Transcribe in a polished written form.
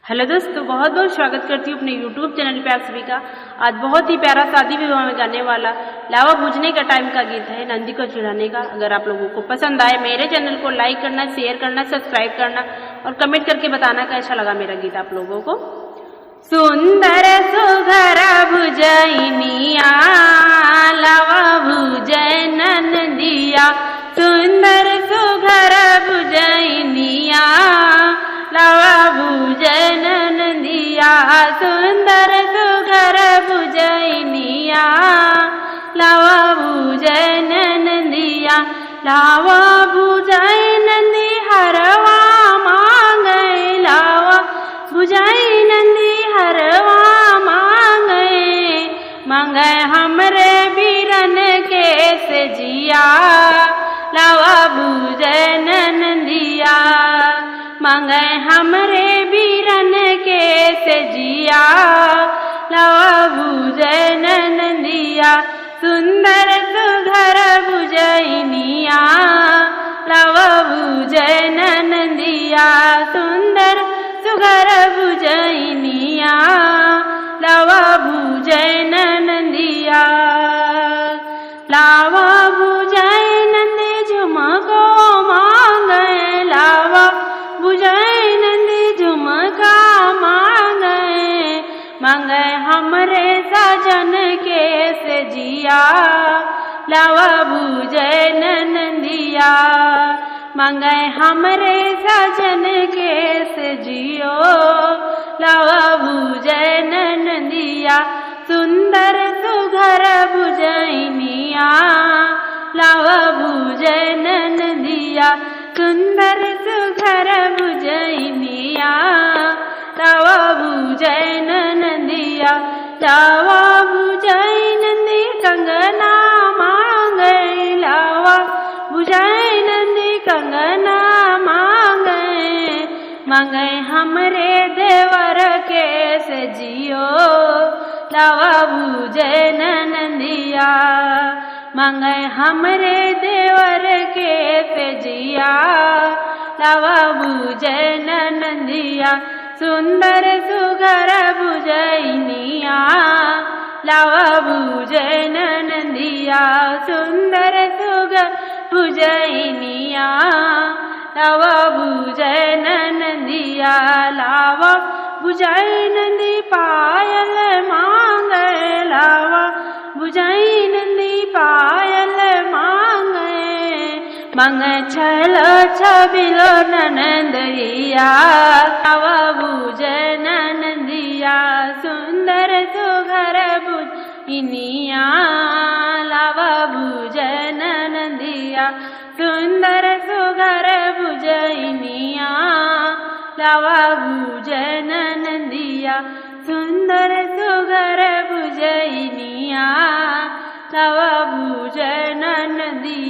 Hello दोस्तों, बहुत बहुत स्वागत करती हूँ अपने YouTube चैनल पे आप सभी का। आज बहुत ही प्यारा शादी विवाह में गाने वाला लावा बुझने का टाइम का गीत है, नंदी को चढ़ाने का। अगर आप लोगों को पसंद आए मेरे चैनल को लाइक करना, शेयर करना, सब्सक्राइब करना और कमेंट करके बताना कैसा लगा मेरा गीत आप लोगों को। सुंदर सुघर भुजैनिया लावा भुजै नंदिया, सुंदर सुघर भुजैनिया लावा भुजै नंदिया, सुंदर सुघर भुजैनिया लावा भुजै नंदिया, लावा भुजै नंदी हरवा मांगे, लावा भुजै नंदी हरवा मांगे, मांगे हमरे बीरन के सजिया लावा भुजै नंदिया, मांगे हमरे बीरन के सजिया लावा भुजै नंदिया, सुंदर सुघर भुजैनिया लावा भुजै नंदिया, सुंदर सुघर भुजैनिया लावा भुजै नंदिया, लावा भुजै नंदी झुमको मांगे, लावा भुजै नंदी झुमका मांगे, मांगे हमरे सजन के सजिया लावा भुजै नंदिया, मांगे हमरे सजन के सजियो लावा भुजै नंदिया, सुंदर सुघर भुजैनिया लावा भुजै नंदिया, सुंदर सुघर भुजैनिया लावा भुजै नंदिया, लावा भुजै नंदी कंगना मांगे, लावा भुजै नंदी कंगना मांगे, मांगे हमरे देवर के सजियो लावा भुजै नंदिया, मांगे हमरे देवर के सजिया लावा भुजै नंदिया, सुंदर सुघर भुजैनिया लावा भुजै नंदिया, सुंदर सुघर भुजैनिया लावा भुजै नंदिया, लावा भुजै नंदी पायल मांगे, लावा भुजै नंदी पायल मांगे, मांगे छल छबिलो नंदिया लावा भुजै नंदिया, सुंदर सुघर भुजैनिया लावा भुजै नंदिया, सुंदर सुघर भुजैनिया लावा भुजै नंदिया, सुंदर सुघर भुजैनिया लावा भुजै नंदिया।